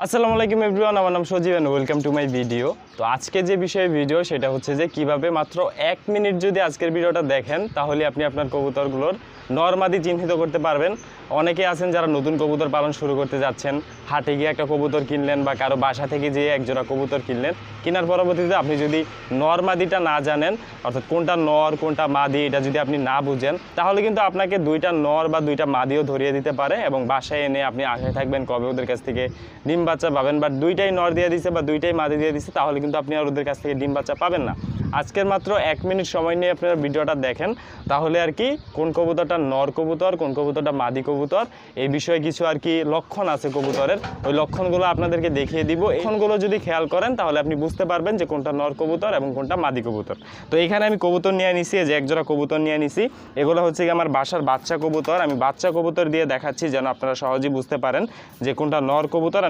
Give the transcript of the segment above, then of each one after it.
আসসালামু আলাইকুম এভরিওয়ান, আমার নাম Sajib and welcome to my video. তো আজকে যে বিষয়ে ভিডিও সেটা হচ্ছে যে কিভাবে মাত্র 1 মিনিট যদি আজকের ভিডিওটা দেখেন তাহলে আপনি আপনার কবুতরগুলোর নরমাদি চিহ্নিত করতে পারবেন। অনেকে আছেন যারা নতুন কবুতর পালন শুরু করতে যাচ্ছেন, হাটে গিয়ে একটা কবুতর কিনলেন বা কারো বাসা থেকে যেয়ে একজোড়া কবুতর কিনলেন, কেনার পরবর্তীতে আপনি যদি নরমাদিটা না জানেন, অর্থাৎ কোনটা নর কোনটা মাদি এটা যদি আপনি না বুঝেন, তাহলে কিন্তু আপনাকে দুইটা নর বা দুইটা মাদিও ধরিয়ে দিতে পারে এবং বাসায় এনে আপনি আশায় থাকবেন কবে ওদের কাছ থেকে ডিম বাচ্চা পাবেন। বাট দুইটাই নর দিয়ে দিছে বা দুইটাই মাদি দিয়ে দিছে, তাহলে কিন্তু আপনি আর ওদের কাছ থেকে ডিম বাচ্চা পাবেন না। আজকের মাত্র 1 মিনিট সময় নিয়ে আপনারা ভিডিওটা দেখেন, তাহলে আর কি কোন কবুতরটা নর কবুতর কোন কবুতরটা মাদি কবুতর এই বিষয়ে কিছু আর কি লক্ষণ আছে কবুতরের, ওই লক্ষণগুলো আপনাদেরকে দেখিয়ে দিব। এই লক্ষণগুলো যদি খেয়াল করেন তাহলে আপনি বুঝতে পারবেন যে কোনটা নর কবুতর এবং কোনটা মাদি কবুতর। তো এখানে আমি কবুতর নিয়ে নিছি, যে একজোড়া কবুতর নিয়ে নিছি। এগুলো হচ্ছে কি আমার বাসার বাচ্চা কবুতর। আমি বাচ্চা কবুতর দিয়ে দেখাচ্ছি যেন আপনারা সহজেই বুঝতে পারেন যে কোনটা নর কবুতর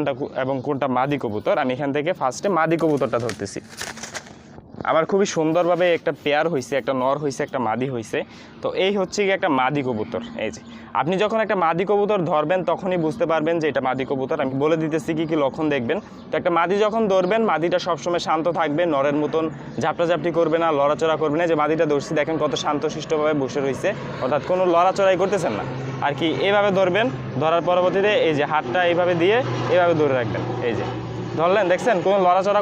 এবং কোনটা মাদি কবুতর। আমি এখান থেকে ফার্স্টে মাদি কবুতরটা ধরতেছি। আমার খুবই সুন্দরভাবে একটা পেয়ার হয়েছে, একটা নর হয়েছে, একটা মাদি হয়েছে। তো এই হচ্ছে কি একটা মাদি কবুতর। এই যে আপনি যখন একটা মাদি কবুতর ধরবেন তখনই বুঝতে পারবেন যে এটা মাদি কবুতর। আমি বলে দিতেছি কি কি লক্ষণ দেখবেন। তো একটা মাদি যখন ধরবেন, মাদিটা সবসময় শান্ত থাকবে, নরের মতন ঝাপটাঝাপটি করবে না, লড়াচড়া করবে না। যে মাদিটা ধরছি দেখেন কত শান্তশিষ্টভাবে বসে রয়েছে, অর্থাৎ কোনো লড়াচড়াই করতেছেন না আর কি। এইভাবে ধরবেন, ধরার পরবর্তীতে এই যে হাতটা এইভাবে দিয়ে এইভাবে ধরে রাখবেন। এই যে ধরলেন, দেখছেন কোনো লড়াচড়া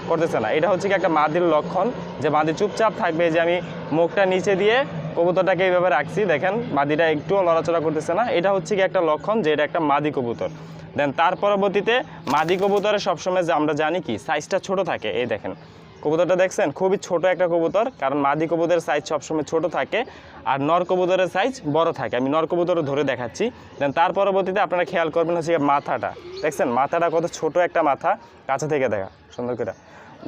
করতেছে না। এটা হচ্ছে কি একটা মাদির লক্ষণ, যে মাদি চুপচাপ থাকবে। যে আমি মুখটা নিচে দিয়ে কবুতরটাকে এইভাবে রাখছি, দেখেন মাদিটা একটুও লড়াচড়া করতেছে না। এটা হচ্ছে কি একটা লক্ষণ যে এটা একটা মাদি কবুতর। দেন তার পরবর্তীতে মাদি কবুতরের সবসময় যে আমরা জানি কি সাইজটা ছোট থাকে। এই দেখেন কবুতরটা দেখছেন খুবই ছোট একটা কবুতর, কারণ মাদি কবুতরের সাইজ সবসময় ছোট থাকে আর নর কবুতরের সাইজ বড় থাকে। আমি নর কবুতরও ধরে দেখাচ্ছি। দেন তার পরবর্তীতে আপনারা খেয়াল করবেন হচ্ছে মাথাটা, দেখছেন মাথাটা কত ছোট একটা মাথা। কাছে থেকে দেখা সুন্দর করে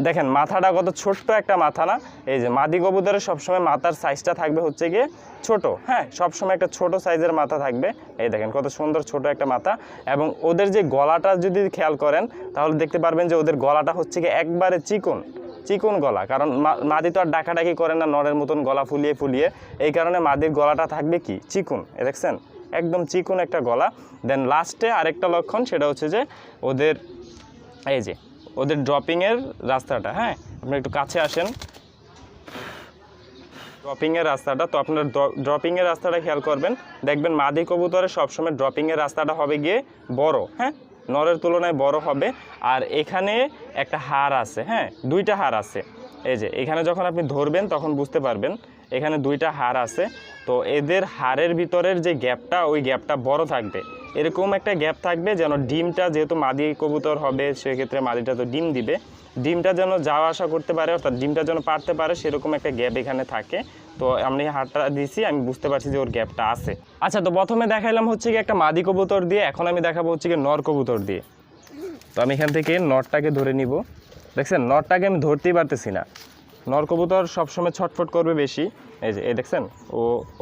দেখেন মাথাটা কত ছোট্ট একটা মাথা না। এই যে মাদি কবুতরের সবসময় মাথার সাইজটা থাকবে হচ্ছে গিয়ে ছোট, হ্যাঁ সবসময় একটা ছোট সাইজের মাথা থাকবে। এই দেখেন কত সুন্দর ছোট একটা মাথা। এবং ওদের যে গলাটা যদি খেয়াল করেন তাহলে দেখতে পারবেন যে ওদের গলাটা হচ্ছে গিয়ে একবারে চিকন গলা, কারণ মাদি তো আর ডাকাডাকি করে না নরের মতন গলা ফুলিয়ে ফুলিয়ে, এই কারণে মাদির গলাটা থাকবে কি চিকন। দেখছেন একদম চিকন একটা গলা। দেন লাস্টে আরেকটা লক্ষণ, সেটা হচ্ছে যে ওদের এই যে ওদের ড্রপিংয়ের রাস্তাটা, হ্যাঁ আপনি একটু কাছে আসেন, ড্রপিংয়ের রাস্তাটা। তো আপনার ড্রপিংয়ের রাস্তাটা খেয়াল করবেন, দেখবেন মাদি কবুতরের সবসময় ড্রপিংয়ের রাস্তাটা হবে গিয়ে বড়, হ্যাঁ নরের তুলনায় বড় হবে। আর এখানে একটা হাড় আছে, হ্যাঁ দুইটা হাড় আছে। এই যে এখানে যখন আপনি ধরবেন তখন বুঝতে পারবেন এখানে দুইটা হাড় আছে। তো এদের হাড়ের ভিতরের যে গ্যাপটা, ওই গ্যাপটা বড় থাকবে, এরকম একটা গ্যাপ থাকবে যেন ডিমটা, যেহেতু মাদি কবুতর হবে সেক্ষেত্রে মাদিটা তো ডিম দিবে, ডিমটা যেন যাওয়া আসা করতে পারে, অর্থাৎ ডিমটা যেন পারতে পারে সেরকম একটা গ্যাপ এখানে থাকে। তো আমি হাতটা দিছি, আমি বুঝতে পারছি যে ওর গ্যাপটা আছে। আচ্ছা, তো প্রথমে দেখাইলাম হচ্ছে কি একটা মাদি কবুতর দিয়ে, এখন আমি দেখাবো হচ্ছে কি নর কবুতর দিয়ে। তো আমি এখান থেকে নরটাকে ধরে নিব। দেখছেন নরটাকে আমি ধরতেই পারতেছি না, নর কবুতর সবসময় ছটফট করবে বেশি। এই যে এই দেখছেন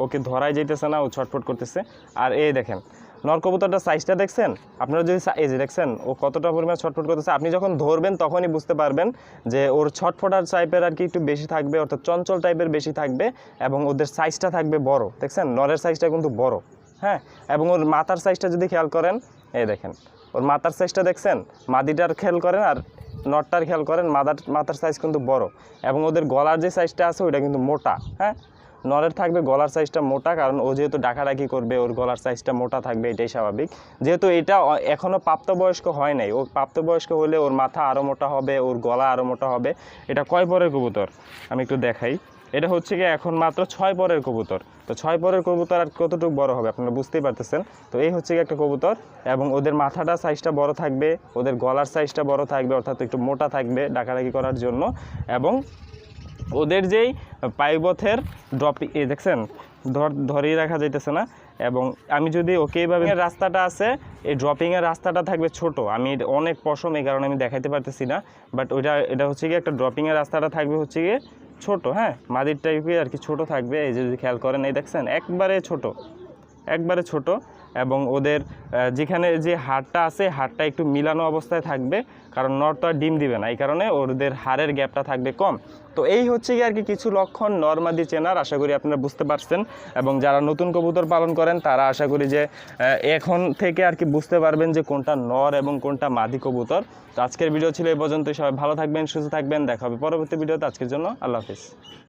ওকে ধরাই যাইতেছে না, ও ছটফট করতেছে। আর এই দেখেন নর কবুতরটার সাইজটা দেখছেন আপনারা, যদি এই যে দেখছেন ও কতটা পরিমাণ ছটফট করতেছে। আপনি যখন ধরবেন তখনই বুঝতে পারবেন যে ওর ছটফটার টাইপের আর কি একটু বেশি থাকবে, অর্থাৎ চঞ্চল টাইপের বেশি থাকবে এবং ওদের সাইজটা থাকবে বড়। দেখছেন নরের সাইজটা কিন্তু বড়, হ্যাঁ। এবং ওর মাথার সাইজটা যদি খেয়াল করেন, এই দেখেন ওর মাথার সাইজটা দেখছেন, মাদিটার খেয়াল করেন আর নটটার খেয়াল করেন, মাথার সাইজ কিন্তু বড়। এবং ওদের গলার যে সাইজটা আছে ওইটা কিন্তু মোটা, হ্যাঁ নরের থাকবে গলার সাইজটা মোটা, কারণ ও যেহেতু ডাকাডাকি করবে ওর গলার সাইজটা মোটা থাকবে, এটাই স্বাভাবিক। যেহেতু এটা এখনও প্রাপ্তবয়স্ক হয় নাই, ও প্রাপ্তবয়স্ক হলে ওর মাথা আরও মোটা হবে, ওর গলা আরও মোটা হবে। এটা কয় পরের কবুতর আমি একটু দেখাই। এটা হচ্ছে কি এখন মাত্র 6 পরের কবুতর। তো 6 পরের কবুতর আর কতটুকু বড় হবে আপনারা বুঝতেই পারতেছেন। তো এই হচ্ছে কি একটা কবুতর, এবং ওদের মাথাটা সাইজটা বড় থাকবে, ওদের গলার সাইজটা বড় থাকবে, অর্থাৎ একটু মোটা থাকবে ডাকাডাকি করার জন্য। এবং ওদের যেই পাইপথের ড্রপিং দেখছেন ধরেই রাখা যাইতেছে না। এবং আমি যদি ওকে এইভাবে রাস্তাটা আছে, এই ড্রপিংয়ের রাস্তাটা থাকবে ছোট, আমি অনেক পশম এই কারণে আমি দেখাইতে পারতেছি না। বাট এটা হচ্ছে কি একটা ড্রপিংয়ের রাস্তাটা থাকবে হচ্ছে গিয়ে ছোট, হ্যাঁ মাদির টাইপের আর কি ছোট থাকবে। এই যদি খেয়াল করেন এই দেখছেন একবারে ছোট, এবং ওদের যেখানে যে হাড়টা আছে হাড়টা একটু মিলানো অবস্থায় থাকবে, কারণ নর তো আর ডিম দিবে না, এই কারণে ওদের হাড়ের গ্যাপটা থাকবে কম। তো এই হচ্ছে কি আর কি কিছু লক্ষণ নর মাদি চেনার, আশা করি আপনারা বুঝতে পারছেন। এবং যারা নতুন কবুতর পালন করেন তারা আশা করি যে এখন থেকে আর কি বুঝতে পারবেন যে কোনটা নর এবং কোনটা মাদি কবুতর। তো আজকের ভিডিও ছিল এই পর্যন্ত, সবাই ভালো থাকবেন, সুস্থ থাকবেন, দেখা হবে পরবর্তী ভিডিওতে। আজকের জন্য আল্লাহ হাফিজ।